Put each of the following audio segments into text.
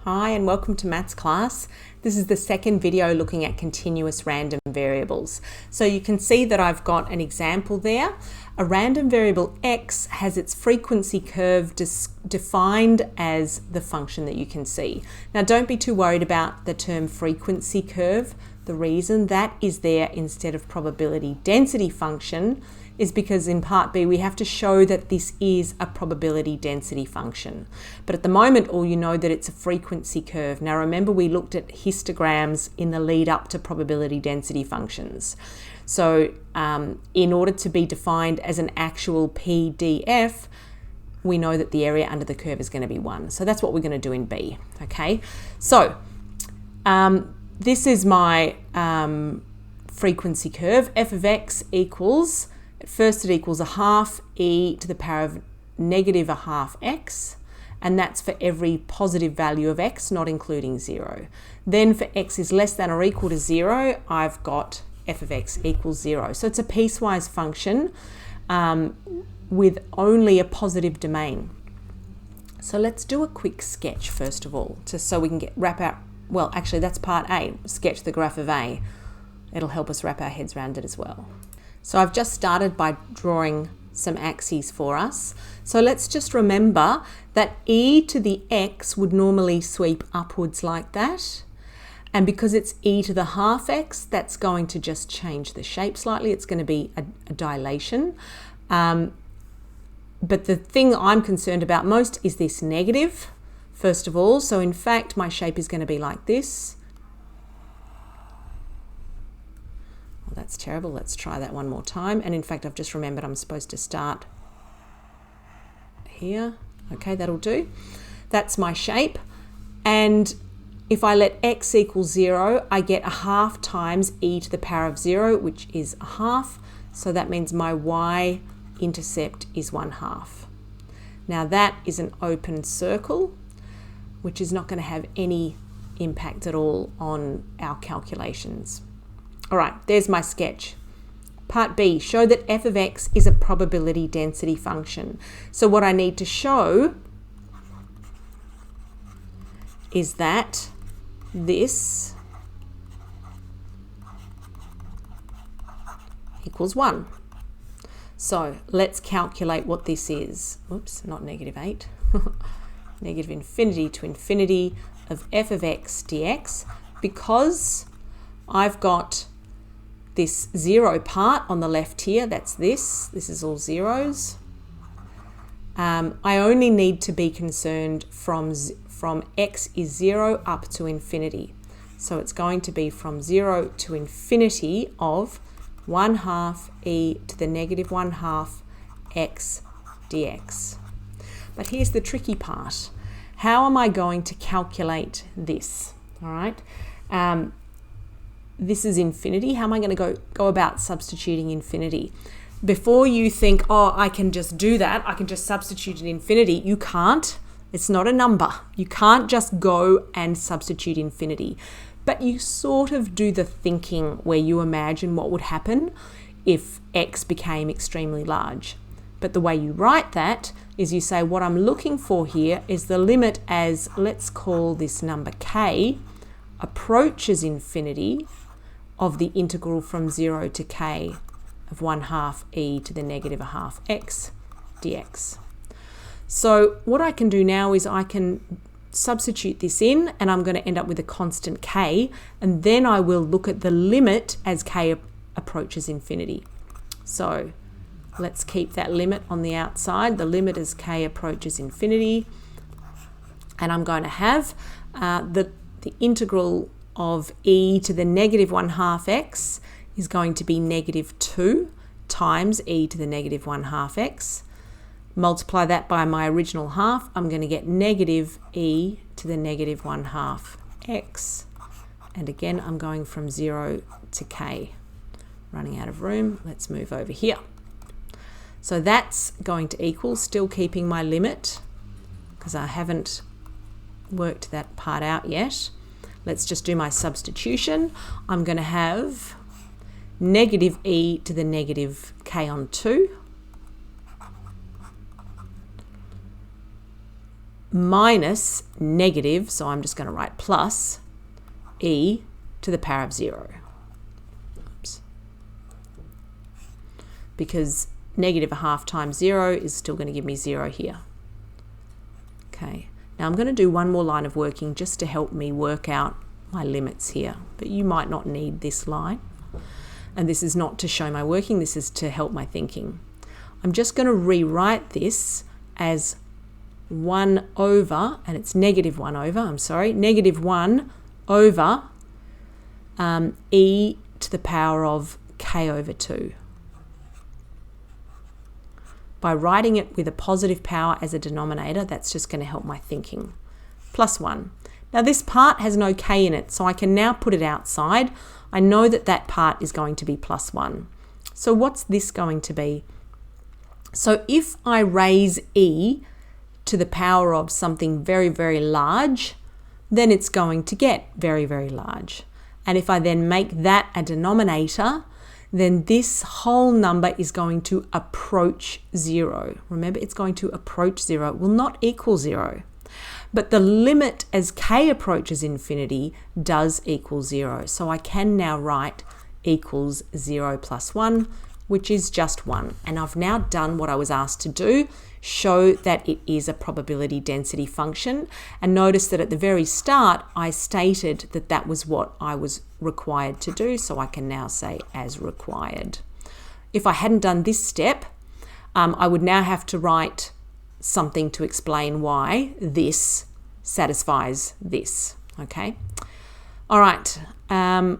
Hi and welcome to maths class. This is the second video looking at continuous random variables. So you can see that I've got an example there. A random variable x has its frequency curve defined as the function that you can see. Now don't be too worried about the term frequency curve. The reason that is there instead of probability density function is because in part B we have to show that this is a probability density function. But at the moment all you know that it's a frequency curve. Now remember we looked at histograms in the lead up to probability density functions. So in order to be defined as an actual PDF, we know that the area under the curve is going to be 1. So that's what we're going to do in B. Okay, so this is my frequency curve. F of x equals, at first it equals a half e to the power of negative a half x, and that's for every positive value of x, not including 0. Then for x is less than or equal to 0, I've got f of x equals 0. So it's a piecewise function with only a positive domain. So let's do a quick sketch first of all, just so we can wrap out, well actually that's part A, sketch the graph of A. It'll help us wrap our heads around it as well. So I've just started by drawing some axes for us. So let's just remember that e to the x would normally sweep upwards like that. And because it's e to the half x, that's going to just change the shape slightly. It's going to be a dilation. But the thing I'm concerned about most is this negative, first of all. So in fact, my shape is going to be like this. Well, that's terrible. Let's try that one more time. And in fact, I've just remembered I'm supposed to start here. Okay, that'll do. That's my shape. And if I let x equal 0, I get a half times e to the power of 0, which is a half. So that means my y-intercept is 1/2. Now that is an open circle, which is not going to have any impact at all on our calculations. All right, there's my sketch. Part B, show that f of x is a probability density function. So what I need to show is that this equals 1. So let's calculate what this is. Oops, not -8. Negative infinity to infinity of f of x dx, because I've got this 0 part on the left here, that's this is all zeros. I only need to be concerned from x is 0 up to infinity. So it's going to be from 0 to infinity of 1/2 e to the negative 1/2 x dx. But here's the tricky part. How am I going to calculate this? All right. This is infinity. How am I going to go about substituting infinity? Before you think, oh, I can just do that, I can just substitute an infinity. You can't. It's not a number. You can't just go and substitute infinity. But you sort of do the thinking where you imagine what would happen if x became extremely large. But the way you write that is you say, what I'm looking for here is the limit as, let's call this number k, approaches infinity of the integral from 0 to k of 1/2 e to the negative 1/2 x dx. So what I can do now is I can substitute this in, and I'm going to end up with a constant k, and then I will look at the limit as k approaches infinity. So let's keep that limit on the outside, the limit as k approaches infinity, and I'm going to have the integral of e to the negative 1/2 x is going to be -2 times e to the negative 1/2 x. Multiply that by my original half, I'm going to get negative e to the negative 1/2 x. And again, I'm going from 0 to k. Running out of room, let's move over here. So that's going to equal, still keeping my limit, because I haven't worked that part out yet. Let's just do my substitution. I'm going to have negative e to the negative k on 2 minus negative, so I'm just going to write plus e to the power of 0. Oops. Because negative a half times 0 is still going to give me 0 here. Okay, now I'm going to do one more line of working just to help me work out my limits here, but you might not need this line. And this is not to show my working, this is to help my thinking. I'm just going to rewrite this as 1 over, and it's negative 1 over, negative 1 over e to the power of k over 2. By writing it with a positive power as a denominator, that's just going to help my thinking. Plus 1. Now this part has no k in it, so I can now put it outside. I know that that part is going to be plus 1. So what's this going to be? So if I raise e to the power of something very, very large, then it's going to get very, very large. And if I then make that a denominator, then this whole number is going to approach 0. Remember, it's going to approach 0. It will not equal 0. But the limit as k approaches infinity does equal 0. So I can now write equals 0 plus 1, which is just 1. And I've now done what I was asked to do, show that it is a probability density function. And notice that at the very start, I stated that that was what I was required to do. So I can now say as required. If I hadn't done this step, I would now have to write something to explain why this satisfies this. Okay. All right. I'm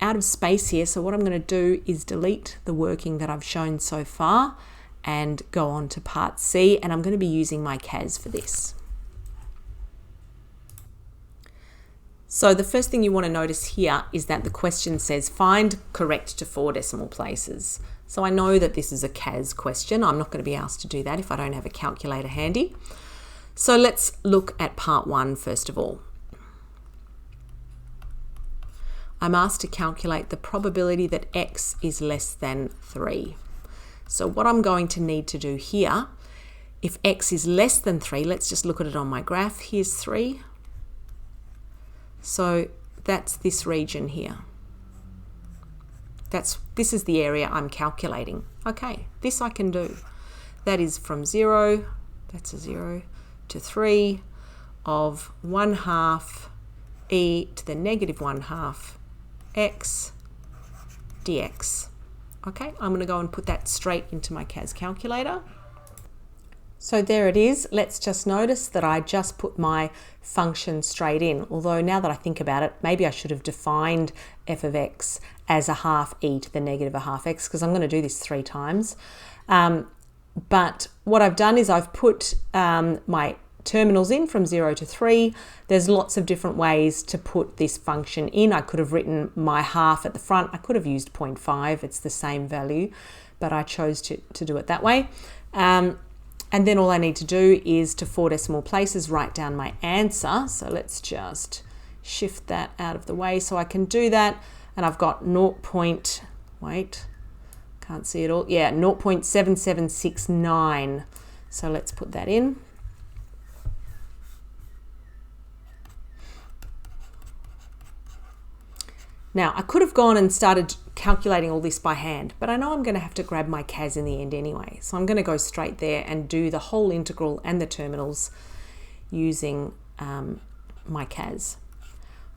out of space here. So what I'm going to do is delete the working that I've shown so far and go on to part C, and I'm going to be using my CAS for this. So the first thing you want to notice here is that the question says find correct to 4 decimal places. So I know that this is a CAS question. I'm not going to be asked to do that if I don't have a calculator handy. So let's look at part 1 first of all. I'm asked to calculate the probability that x is less than 3. So what I'm going to need to do here, if x is less than 3, let's just look at it on my graph. Here's 3. So that's this region here. This is the area I'm calculating. Okay, this I can do. That is from 0, that's a 0, to 3 of 1/2 e to the negative 1/2 x dx. Okay, I'm going to go and put that straight into my CAS calculator. So there it is. Let's just notice that I just put my function straight in. Although now that I think about it, maybe I should have defined f of x as a half e to the negative a half x, because I'm going to do this 3 times. But what I've done is I've put my terminals in from 0 to 3. There's lots of different ways to put this function in. I could have written my half at the front. I could have used 0.5. It's the same value, but I chose to do it that way. And then all I need to do is to 4 decimal places write down my answer. So let's just shift that out of the way so I can do that. And I've got 0.7769. So let's put that in. Now, I could have gone and started calculating all this by hand, but I know I'm going to have to grab my CAS in the end anyway. So I'm going to go straight there and do the whole integral and the terminals using my CAS.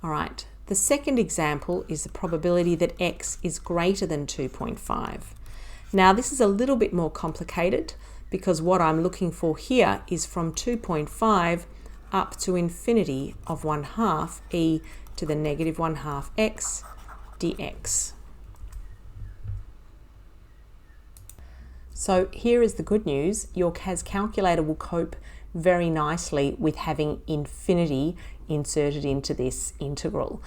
All right, the second example is the probability that x is greater than 2.5. Now, this is a little bit more complicated because what I'm looking for here is from 2.5 up to infinity of 1/2 e to the negative 1/2 x dx. So here is the good news. Your CAS calculator will cope very nicely with having infinity inserted into this integral.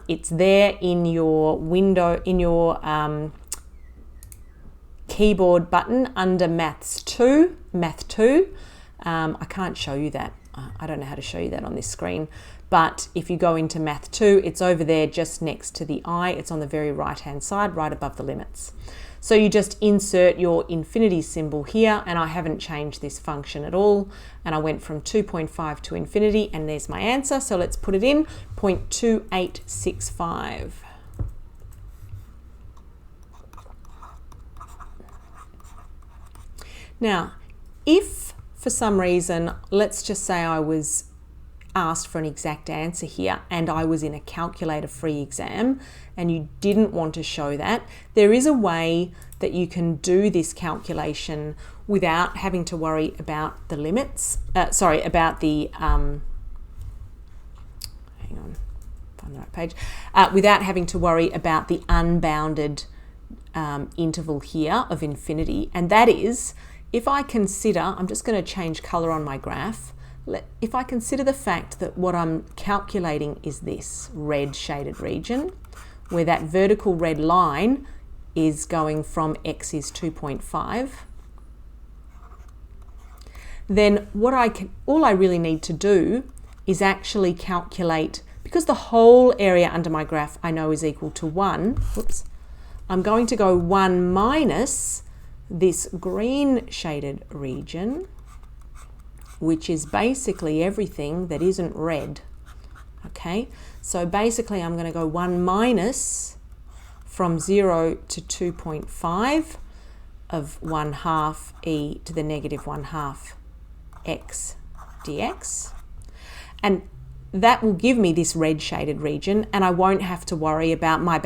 It's there in your window, in your keyboard button under Math 2. I can't show you that. I don't know how to show you that on this screen. But if you go into Math 2, it's over there just next to the I. It's on the very right-hand side, right above the limits. So you just insert your infinity symbol here, and I haven't changed this function at all. And I went from 2.5 to infinity, and there's my answer. So let's put it in, 0.2865. Now, if for some reason, let's just say I was asked for an exact answer here and I was in a calculator free exam and you didn't want to show that, there is a way that you can do this calculation without having to worry about the limits, about the, hang on, find the right page, without having to worry about the unbounded interval here of infinity. And that is, if I consider, I'm just going to change color on my graph. If I consider the fact that what I'm calculating is this red shaded region, where that vertical red line is going from x is 2.5, then all I really need to do is actually calculate, because the whole area under my graph I know is equal to 1, whoops, I'm going to go 1 minus this green shaded region, which is basically everything that isn't red. Okay, so basically I'm going to go 1 minus from 0 to 2.5 of 1/2 e to the negative 1/2 x dx, and that will give me this red shaded region, and I won't have to worry about my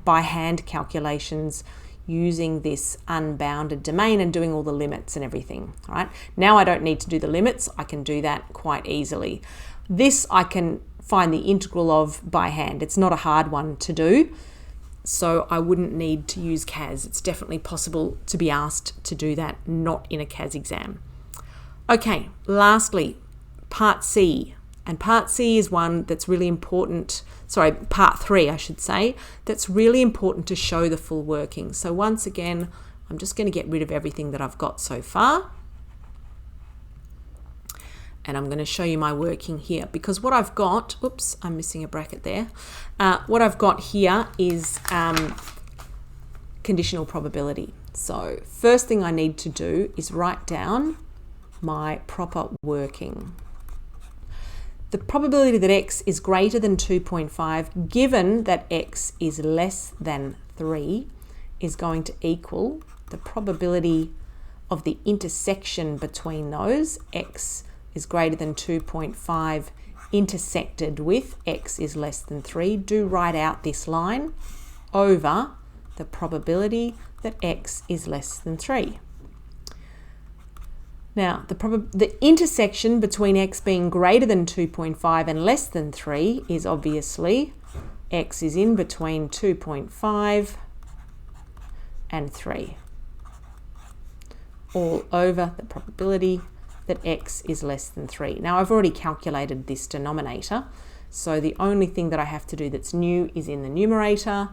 by hand calculations using this unbounded domain and doing all the limits and everything. All right, now I don't need to do the limits, I can do that quite easily. This I can find the integral of by hand. It's not a hard one to do, so I wouldn't need to use CAS. It's definitely possible to be asked to do that, not in a CAS exam. Okay, lastly, part C. And part C is one that's really important, sorry, part 3 I should say, that's really important to show the full working. So once again, I'm just going to get rid of everything that I've got so far. And I'm going to show you my working here, because what I've got, oops, I'm missing a bracket there. What I've got here is conditional probability. So first thing I need to do is write down my proper working. The probability that x is greater than 2.5, given that x is less than 3, is going to equal the probability of the intersection between those, x is greater than 2.5 intersected with x is less than 3. Do write out this line over the probability that x is less than 3. Now, the intersection between x being greater than 2.5 and less than 3 is obviously x is in between 2.5 and 3, all over the probability that x is less than 3. Now, I've already calculated this denominator, so the only thing that I have to do that's new is in the numerator,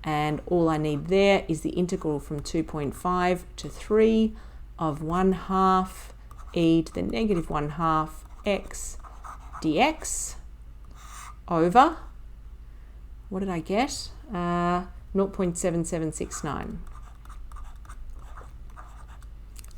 and all I need there is the integral from 2.5 to 3 of 1/2 e to the negative 1/2 x dx over, what did I get? 0.7769.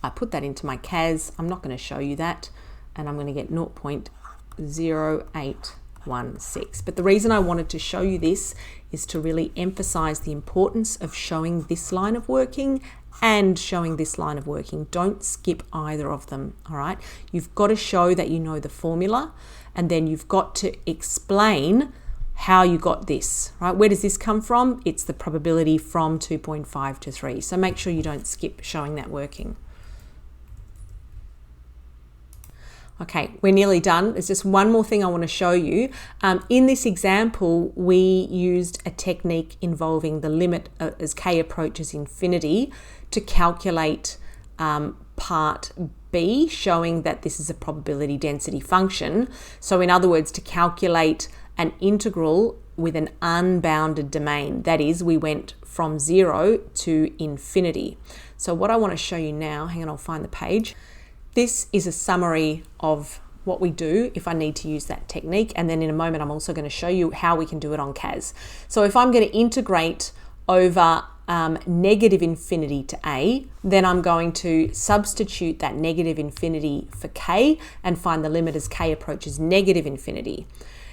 I put that into my CAS. I'm not going to show you that, and I'm going to get 0.0816. But the reason I wanted to show you this is to really emphasize the importance of showing this line of working and showing this line of working. Don't skip either of them, all right? You've got to show that you know the formula, and then you've got to explain how you got this, right? Where does this come from? It's the probability from 2.5 to 3. So make sure you don't skip showing that working. Okay, we're nearly done. There's just one more thing I want to show you. In this example, we used a technique involving the limit as k approaches infinity to calculate part B, showing that this is a probability density function. So in other words, to calculate an integral with an unbounded domain. That is, we went from 0 to infinity. So what I want to show you now, hang on, I'll find the page. This is a summary of what we do if I need to use that technique, and then in a moment I'm also going to show you how we can do it on CAS. So if I'm going to integrate over negative infinity to a, then I'm going to substitute that negative infinity for k and find the limit as k approaches negative infinity.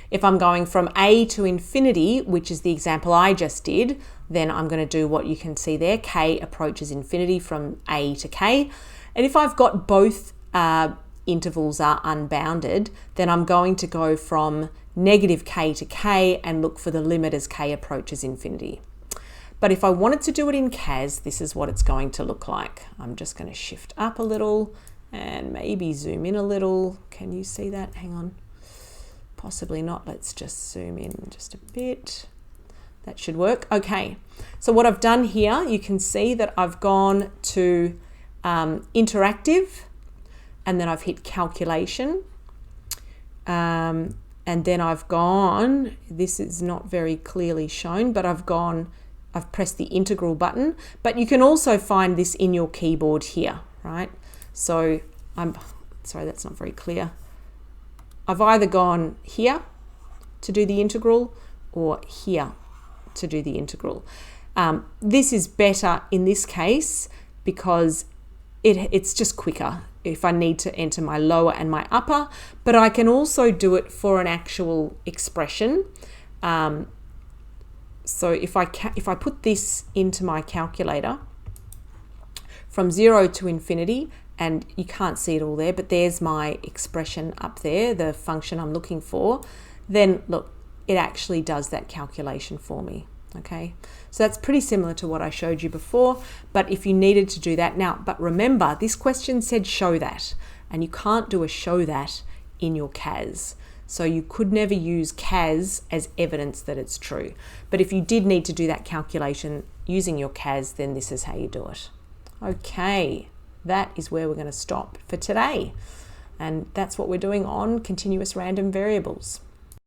If I'm going from a to infinity, which is the example I just did, then I'm going to do what you can see there, k approaches infinity from a to k. And if I've got both intervals are unbounded, then I'm going to go from negative k to k and look for the limit as k approaches infinity. But if I wanted to do it in CAS, this is what it's going to look like. I'm just going to shift up a little and maybe zoom in a little. Can you see that? Hang on. Possibly not. Let's just zoom in just a bit. That should work. Okay. So what I've done here, you can see that I've gone to interactive, and then I've hit calculation. And then I've gone, this is not very clearly shown, but I've pressed the integral button, but you can also find this in your keyboard here, right? So sorry, that's not very clear. I've either gone here to do the integral or here to do the integral. This is better in this case because it's just quicker if I need to enter my lower and my upper, but I can also do it for an actual expression. So if I put this into my calculator from 0 to infinity, and you can't see it all there, but there's my expression up there, the function I'm looking for, then look, it actually does that calculation for me. Okay, so that's pretty similar to what I showed you before, but if you needed to do that now, but remember this question said show that, and you can't do a show that in your CAS. So you could never use CAS as evidence that it's true. But if you did need to do that calculation using your CAS, then this is how you do it. Okay, that is where we're going to stop for today. And that's what we're doing on continuous random variables.